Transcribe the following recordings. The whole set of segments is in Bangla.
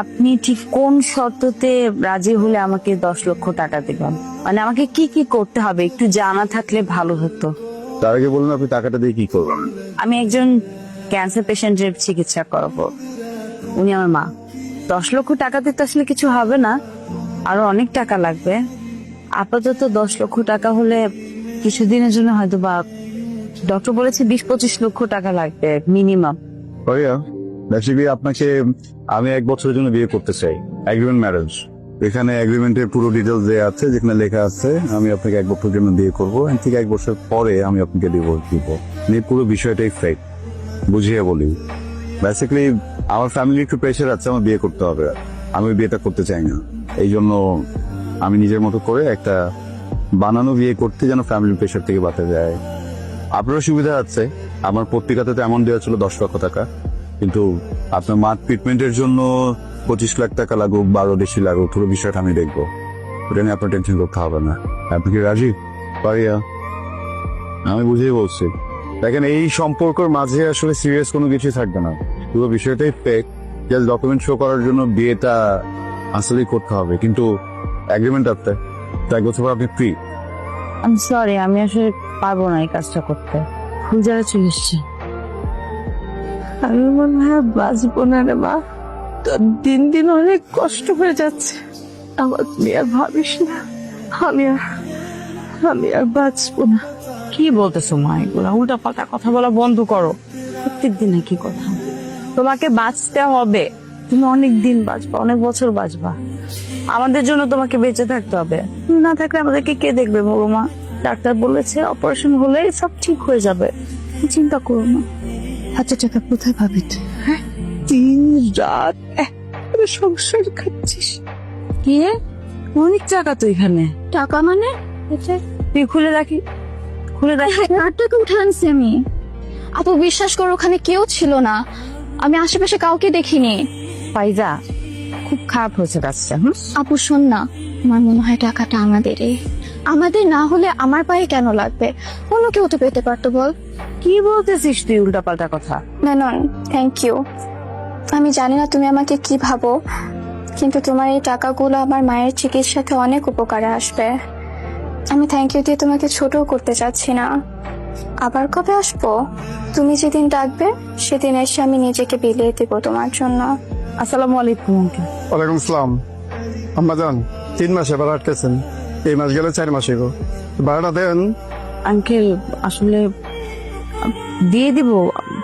আপনি ঠিক কোন শর্ততে রাজি হলে আমাকে 10 লক্ষ টাকা দেবেন? মানে আমাকে কি কি করতে হবে একটু জানা থাকলে ভালো হতো। তার আগে বলুন আপনি টাকাটা দিয়ে কি করবেন? আমি একজন ক্যান্সার পেশেন্টের চিকিৎসা করাবো, উনি আমার মা। 10 লক্ষ টাকাতে তো আসলে কিছু হবে না, আরো অনেক টাকা লাগবে। আপাতত 10 লক্ষ টাকা হলে কিছুদিনের জন্য হয়তো বা, ডক্টর বলেছে 20-25 লক্ষ টাকা লাগবে মিনিমাম। ভাইয়া বেসিক্যালি আপনাকে আমি 1 বছরের জন্য বিয়ে করতে চাই, এগ্রিমেন্ট ম্যারেজ। এখানে এগ্রিমেন্টের পুরো ডিটেলস দেওয়া আছে, যেখানে লেখা আছে আমি আপনাকে 1 বছরের জন্য বিয়ে করবো, ঠিক 1 বছর পরে আমি আপনাকে ডিভোর্স দিব। এই পুরো বিষয়টাই ফেক, বুঝিয়ে বলি। বেসিক্যালি আমার ফ্যামিলি একটু প্রেশার আছে, আমার বিয়ে করতে হবে, আমি বিয়েটা করতে চাই না। এই জন্য আমি নিজের মতো করে একটা বানানো বিয়ে করতে, যেন ফ্যামিলির প্রেশার থেকে বাঁচা যায়। আপনারও সুবিধা আছে, আমার পত্রিকাতে তো এমন দেওয়া ছিল 10 লক্ষ টাকা, কিন্তু আপনার মার ট্রিটমেন্টের জন্য 25 লাখ টাকা লাগুক, 12 বেশি লাগুক, পুরো বিষয়টা আমি দেখবো। ওটা নিয়ে আপনার টেনশন করতে হবে না। আপনি কি রাজি? পারিয়া আমি বুঝেই বলছি। দেখেন, এই সম্পর্কের মাঝে আসলে সিরিয়াস কোনো কিছু থাকবে না, পুরো বিষয়টাই ফেক। জাস্ট ডকুমেন্ট শো করার জন্য বিয়েটা আসলেই করতে হবে, কিন্তু এগ্রিমেন্ট আছে, 1 বছর পর আপনি ফ্রি। আমি সরি, আমি আসলে পারবো না এই কাজটা করতে। ভুল জায়গায় চলে এসেছি। আমি মনে হয় বাঁচবো না রে মা, তোর দিন দিন অনেক কষ্ট হয়ে যাচ্ছে। আমার তুই আর ভাবিস না, আমি আর বাঁচবো না। কি বলতেছো মা, এগুলা উল্টা পাল্টা কথা বলা বন্ধ করো। প্রত্যেক দিনে কি কথা? তোমাকে বাঁচতে হবে, তুমি অনেক দিন বাঁচবা, অনেক বছর বাঁচবা। আমাদের জন্য তোমাকে বেঁচে থাকতে হবে, তুমি না থাকলে আমাদেরকে কে দেখবে বলো মা? ডাক্তার বলেছে অপারেশন হলে সব ঠিক হয়ে যাবে, তুমি চিন্তা করো না। আচ্ছা টাকা কোথায় পাবি তুই? হ্যাঁ, দিন রাত করে সংসার খাচ্ছিস। কি রে? অনেক টাকা তো এখানে। টাকা মানে? তুই খুলে রাখি, খুলে রাখি। কার টাকা উঠে আনছি আমি? আপু বিশ্বাস করো, ওখানে কেউ ছিল না, আমি আশেপাশে কাউকে দেখিনি। ফাইজা, খুব খারাপ হয়েছে কাজটা। আপু শোন না, আমার মনে হয় টাকাটা আমাদের না হলে আমার পায়ে কেন লাগবে? অন্য কেউ তো পেতে পারতো, বল। কি বলতেছিস তুই উল্টা পাল্টা কথা? Menon, thank you. আমি জানি না তুমি আমাকে কি ভাবো, কিন্তু তোমার এই টাকাগুলো আমার মায়ের চিকিৎসাতে অনেক উপকারে আসবে। আমি থ্যাংক ইউ দিয়ে তোমাকে ছোটও করতে চাচ্ছি না। আবার কবে আসবো? তুমি যেদিন ডাকবে সেদিন এসে আমি নিজেকে বিলিয়ে দেব তোমার জন্য। আসসালামু আলাইকুম আঙ্কেল। ওয়ালাইকুম আসসালাম। আম্মা যান, 3 মাসে ভাড়া আটকেছেন, এই মাস গেলে 4 মাস এগো, ভাড়াটা দেন। আঙ্কেল আসলে দিয়ে দিব,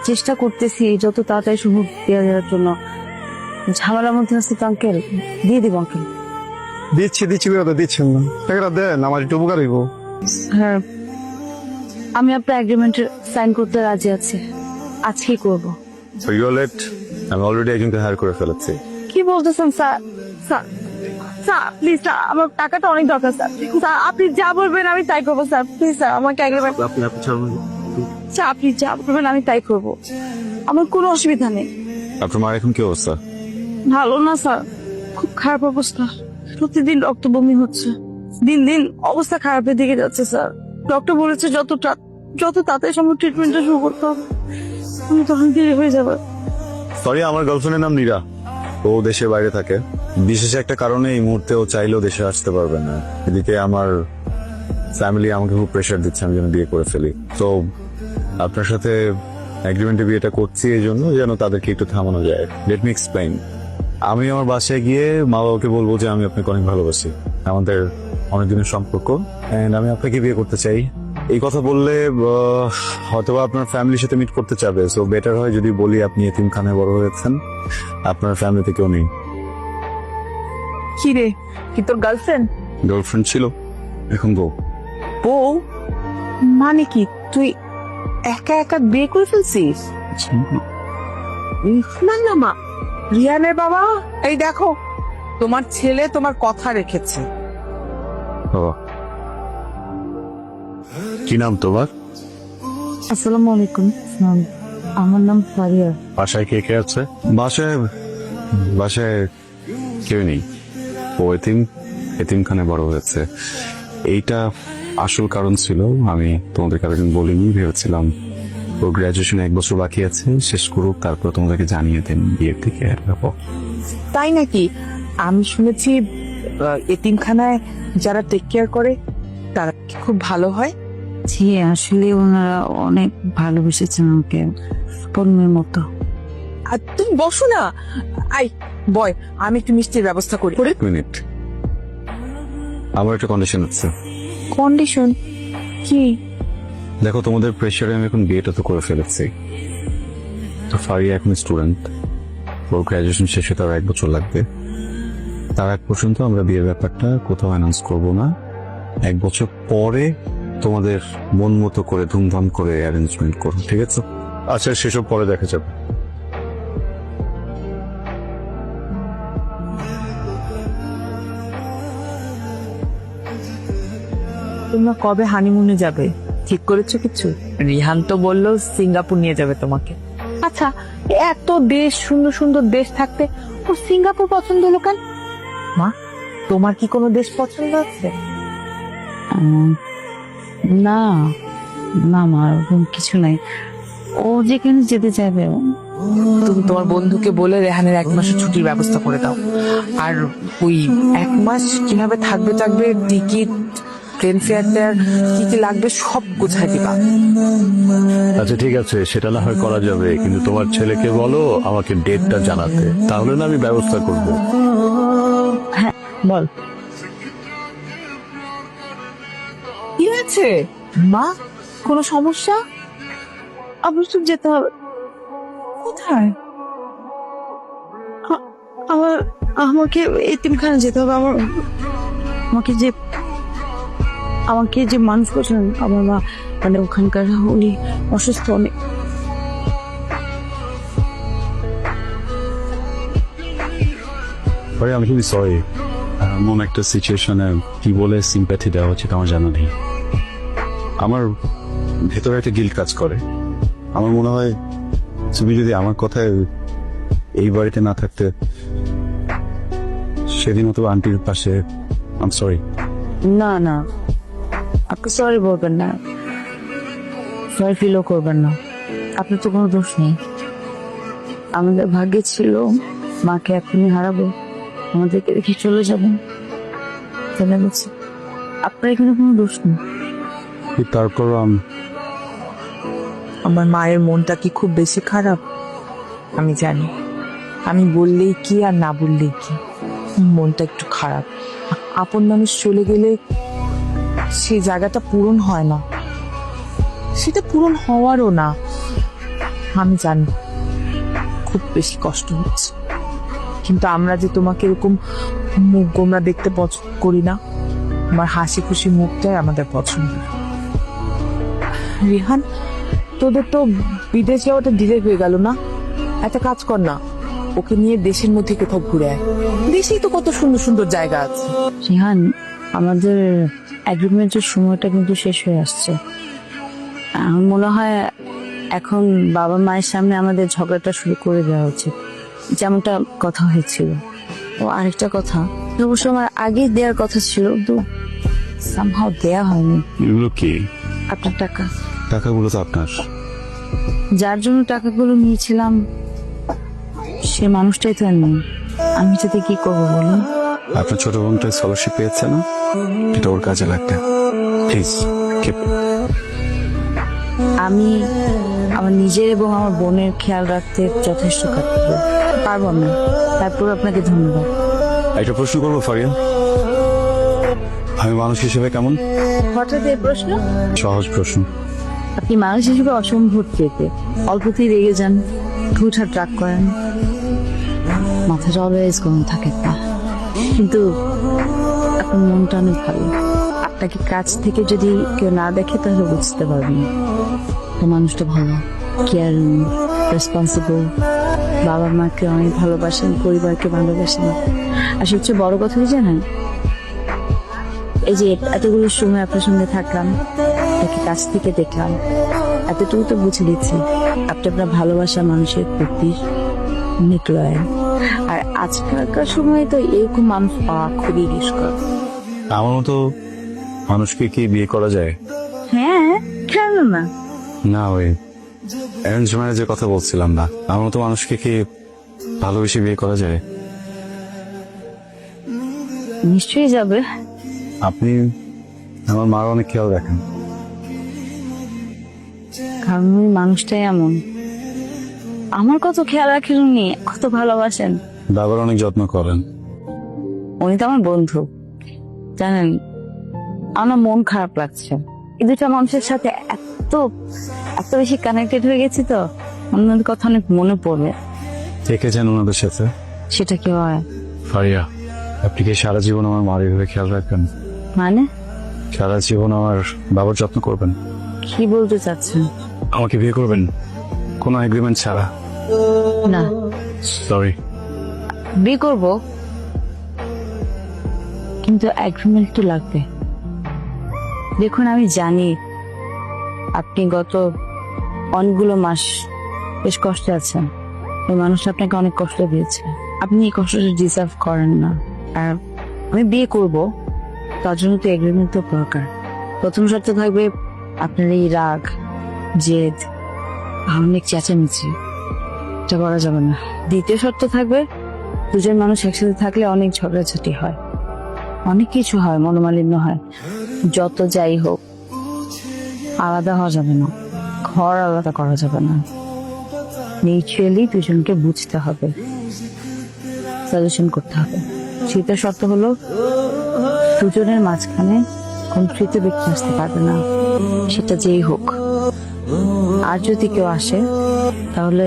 চেষ্টা করতেছি যত তাড়াতাড়ি সম্ভব দেওয়া দেওয়ার জন্য। ঝামেলার মধ্যে আছে তো আঙ্কেল, দিয়ে দিব আঙ্কেল। দিচ্ছি করে তো দিচ্ছেন না, টাকাটা দেন, আমার একটু উপকার হইব। হ্যাঁ, আমি আপনার এগ্রিমেন্টে সাইন করতে রাজি আছি, আজকেই করব। সো ইউ আর লেট, আমি অলরেডি একজনকে হায়ার করে ফেলেছি। কি বলতেছেন sir? Sir sir please sir, আমার টাকাটা অনেক দরকার স্যার। স্যার আপনি যা বলবেন আমি তাই করবো স্যার, প্লিজ স্যার আমাকে এগ্রিমেন্ট। স্যার আপনি যা বলবেন আমি তাই করবো, আমার কোনো অসুবিধা নেই। আপনার মার এখন কি অবস্থা? ভালো না স্যার, খুব খারাপ অবস্থা, প্রতিদিন রক্ত বমি হচ্ছে, দিন দিন অবস্থা খারাপের দিকে যাচ্ছে স্যার। ডক্টর বলেছে যত তাড়াতাড়ি সম্ভব ট্রিটমেন্টটা শুরু করতে হবে, আমি তখন দেরি হয়ে যাবে। সরি, আমার গার্লফ্রেন্ডের নাম নীরা, ও দেশের বাইরে থাকে। বিশেষ একটা কারণে এই মুহূর্তে ও চাইলেও দেশে আসতে পারবে না। এদিকে আমার ফ্যামিলি আমাকে খুব প্রেশার দিচ্ছে আমি যেন বিয়ে করে ফেলি। তো আপনার সাথে এগ্রিমেন্টে বিয়েটা করছি এই জন্য যেন তাদেরকে একটু থামানো যায়। Let me explain. আমি আমার বাসায় গিয়ে মা বাবাকে বলবো যে আমি আপনাকে অনেক ভালোবাসি, আমাদের অনেকদিনের সম্পর্ক, এন্ড আমি আপনাকে বিয়ে করতে চাই। এই কথা বললে হয়তো আপনার ফ্যামিলির সাথে মিট করতে চাবে, সো বেটার হয় যদি বলি আপনি এতিমখানায় বড় হয়েছেন, আপনার ফ্যামিলিতে কেউ নেই। কি রে, কি তোর গার্লফ্রেন্ড? গার্লফ্রেন্ড ছিল, এখন বউ। বউ মানে কি? তুই একা একা বিয়ে করে ফেলছিস? না না মা, রিয়ানের বাবা, এই দেখো তোমার ছেলে তোমার কথা রেখেছে। বাবা, কি নাম তোমার? আসসালামু আলাইকুম। আমার নাম ফারিয়া। বাসায় কে কে আছে? বাসায় কেউ নেই, ও এতিমখানে বড় হয়েছে। এইটা আসল কারণ ছিল, আমি তোমাদের কারণ বলিনি, ভেবেছিলাম ওর গ্রাজুয়েশন 1 বছর বাকি আছে, শেষ করুক, তারপর তোমাদেরকে জানিয়ে দেন বিয়ের থেকে। তাই নাকি? আমি শুনেছি এতিমখানায় যারা টেক কেয়ার করে তারা কি খুব ভালো হয়। জি, আসলে ওনারা অনেক ভালোবেসেছেন আমাকে পণ্যের মতো। আর তুমি বসো না, আই বয়, আমি একটু মিষ্টির ব্যবস্থা করি। মিনিট, আমার একটা কন্ডিশন আছে। কন্ডিশন কি? দেখো, তোমাদের প্রেশারে আমি এখন বিয়েটা তো করে ফেলেছি, তো ফারিয়া এখন স্টুডেন্ট, ওর গ্রাজুয়েশন শেষ হতে আর 1 বছর লাগবে। তার আগ পর্যন্ত আমরা বিয়ের ব্যাপারটা কোথাও অ্যানাউন্স করব না। 1 বছর পরে তোমাদের মন মতো করে ধুমধাম করে অ্যারেঞ্জমেন্ট করো, ঠিক আছে? আচ্ছা, সেসব পরে দেখা যাবে। তোমরা কবে হানিমুনে যাবে ঠিক করেছো কিছু? রিহান তো বললো সিঙ্গাপুর নিয়ে যাবে তোমাকে। আচ্ছা, এত দেশ, সুন্দর সুন্দর দেশ থাকতে ও সিঙ্গাপুর পছন্দ হলো কেন? মা, তোমার কি কোনো দেশ পছন্দ আছে? না না মা, ওরকম কিছু নাই। ও যেখানে যেতে চাইবে। তুমি তোমার বন্ধুকে বলে রেহানের 1 মাসের ছুটির ব্যবস্থা করে দাও। আর ওই 1 মাস কিভাবে থাকবে টিকিট, প্লেন ফেয়ার কি কি লাগবে সব গোছায় দিবা। আচ্ছা ঠিক আছে, সেটা না হয় করা যাবে, কিন্তু তোমার ছেলেকে বলো আমাকে ডেটটা জানাতে, তাহলে না আমি ব্যবস্থা করব। হ্যাঁ বল। কি হয়েছে মা? কোনো সমস্যা? অবশ্যই যেতে হবে। কোথায়? আমাকে এতিমখানা যেতে হবে। আমাকে যে মানুষ করছেন আমার মা, মানে ওখানকার উনি অসুস্থ অনেক। আমি খুবই সরি, এমন একটা সিচুয়েশনে কি বলে সিম্প্যাথি দেওয়া উচিত আমার জানা নেই। আমার ভেতরে একটা গিল্ট কাজ করে। আমার মনে হয় তুমি যদি আমার কথায় এই বাড়িতে না থাকতে, সেদিন তো আন্টির পাশে। I am sorry. না না, আপনি সরি বলবেন না, সরি ফিলও করবেন না। আপনার তো কোনো দোষ নেই। আমাদের ভাগ্যে ছিল মাকে এখনই হারাবো, আমাদেরকে রেখে চলে যাবেন। চলে গেছে, আপনার এখানে কোনো দোষ নেই। তারপর আমার মায়ের মনটা কি খুব বেশি খারাপ? আমি জানি, আমি বললেই কি আর না বললেই কি, মনটা একটু খারাপ। আপন মানুষ চলে গেলে সেই জায়গাটা পূরণ হয় না, সেটা পূরণ হওয়ারও না। আমি জানি খুব বেশি কষ্ট হচ্ছে, কিন্তু আমরা যে তোমাকে এরকম মুখ গোমরা দেখতে পছন্দ করি না। আমার হাসি খুশি মুখটাই আমাদের পছন্দ। রিহান, তোদের তো বিদেশ যাওয়াটা ডিলে হয়ে গেল না? একটা কাজ কর না, ওকে নিয়ে দেশের মধ্যে কোথাও ঘুরে আয়। দেশেই তো কত সুন্দর সুন্দর জায়গা আছে। রিহান, আমাদের এগ্রিমেন্টের সময়টা কিন্তু শেষ হয়ে আসছে। আমার মনে হয় এখন বাবা মায়ের সামনে আমাদের ঝগড়াটা শুরু করে দেওয়া উচিত, যেমনটা কথা হয়েছিল। ও আরেকটা কথা, অবশ্য আমার আগে দেওয়ার কথা ছিল, কিন্তু সামহাও দেয়া হয়নি। এগুলো কি? আপনার টাকা। টাকাগুলো তো আপনার। যার জন্য টাকাগুলো নিয়েছিলাম সে মানুষটাই তো আর নেই। আমি যাতে কি করবো বলুন? আপনার ছোট বোনটা স্কলারশিপ পেয়েছে না, এটা ওর কাজে লাগবে। Please keep. আমি আমার নিজের এবং আমার বোনের খেয়াল রাখতে যথেষ্ট পারবো না। তারপর আপনাকে ধন্যবাদ। একটা প্রশ্ন করবো ফারিয়া, আমি মানুষ হিসেবে কেমন? হঠাৎ এই প্রশ্ন? সহজ প্রশ্ন। আপনি মানুষ হিসেবে অসম্ভব চেপে, অল্পতেই রেগে যান, হুটহাট রাগ করেন, মাথাটা অলওয়েজ গরম থাকে না, কিন্তু আপনার মনটা অনেক ভালো। আপনাকে কাছ থেকে যদি কেউ না দেখে তাহলে বুঝতে পারবেন মানুষটা ভালো, কেয়ারিং, রেসপন্সিবল, বাবা মাকে অনেক ভালোবাসেন, পরিবারকে ভালোবাসেন। আর সবচেয়ে বড় কথা কি জানেন, এই যে এতগুলো সময় আপনার সঙ্গে থাকলাম, তাকে কাছ থেকে দেখলাম, এতটুকু তো বুঝে দিচ্ছি আপনি আপনার ভালোবাসা মানুষের প্রতি অনেক লয়াল। আর আজকালকার সময় তো এরকম মানুষ পাওয়া খুবই দুষ্কর। আমার মতো মানুষকে কি বিয়ে করা যায়? হ্যাঁ, কেন না? না, ওই অ্যারেঞ্জ ম্যারেজের কথা বলছিলাম না, আমার মতো মানুষকে কি ভালোবেসে বিয়ে করা যায়? নিশ্চয়ই যাবে। আপনি আমার মার অনেক খেয়াল রাখেন। কারণ ওই মানুষটাই এমন। আমার কত খেয়াল রাখেন উনি, কত ভালোবাসেন। বাবার অনেক যত্ন করেন। উনি তো আমার বন্ধু, জানেন। আমার মন খারাপ লাগছে, এই দুটা মানুষের সাথে এত এত বেশি কানেক্টেড হয়ে গেছি তো, ওনাদের কথা অনেক মনে পড়ে। থেকেছেন ওনাদের সাথে? সেটা কি হয়? ফারিয়া, আপনি কি সারা জীবন আমার মার এভাবে খেয়াল রাখবেন? মানে সারা জীবন আমার বাবার যত্ন করবেন? কি বলতে চাচ্ছেন? আমাকে বিয়ে করবেন কোনো এগ্রিমেন্ট ছাড়া? না, সরি। বিয়ে করব, কিন্তু এগ্রিমেন্ট তো লাগবে। দেখুন, আমি জানি আপনি গত অনেকগুলো মাস বেশ কষ্টে আছেন। ওই মানুষটা আপনাকে অনেক কষ্ট দিয়েছে, আপনি এই কষ্টটা ডিজার্ভ করেন না। আর আমি বিয়ে করব, তার জন্য তো এগ্রিমেন্ট তো দরকার। প্রথম শর্ত থাকবে আপনার এই রাগ, জেদ, অনেক চেঁচামেচি, এটা করা যাবে না। দ্বিতীয় শর্ত থাকবে দুজন মানুষ একসাথে থাকলে অনেক ঝগড়াঝাটি হয়, অনেক কিছু হয়, মনোমালিন্য হয়। যত যাই হোক আলাদা হওয়া যাবে না, ঘর আলাদা করা যাবে না। মিউচুয়ালি দুজনকে বুঝতে হবে, সলিউশন করতে হবে। তৃতীয় শর্ত হলো দুজনের মাঝখানে কোন তৃতীয় ব্যক্তি আসতে পারবে না, সেটা যেই হোক। আর যদি কেউ আসে তাহলে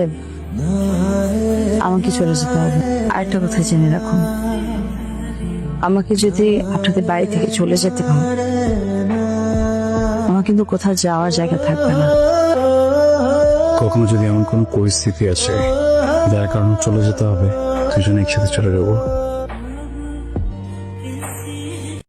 আমাকে চলে যেতে হবে। আরেকটা কথা জেনে রাখুন, আমাকে যদি আপনাদের বাড়ি থেকে চলে যেতে হয়, আমার কিন্তু কোথাও যাওয়ার জায়গা থাকবে না। কখনো যদি এমন কোনো পরিস্থিতি আসে যার কারণে চলে যেতে হবে, দুজনে একসাথে চলে যাবো।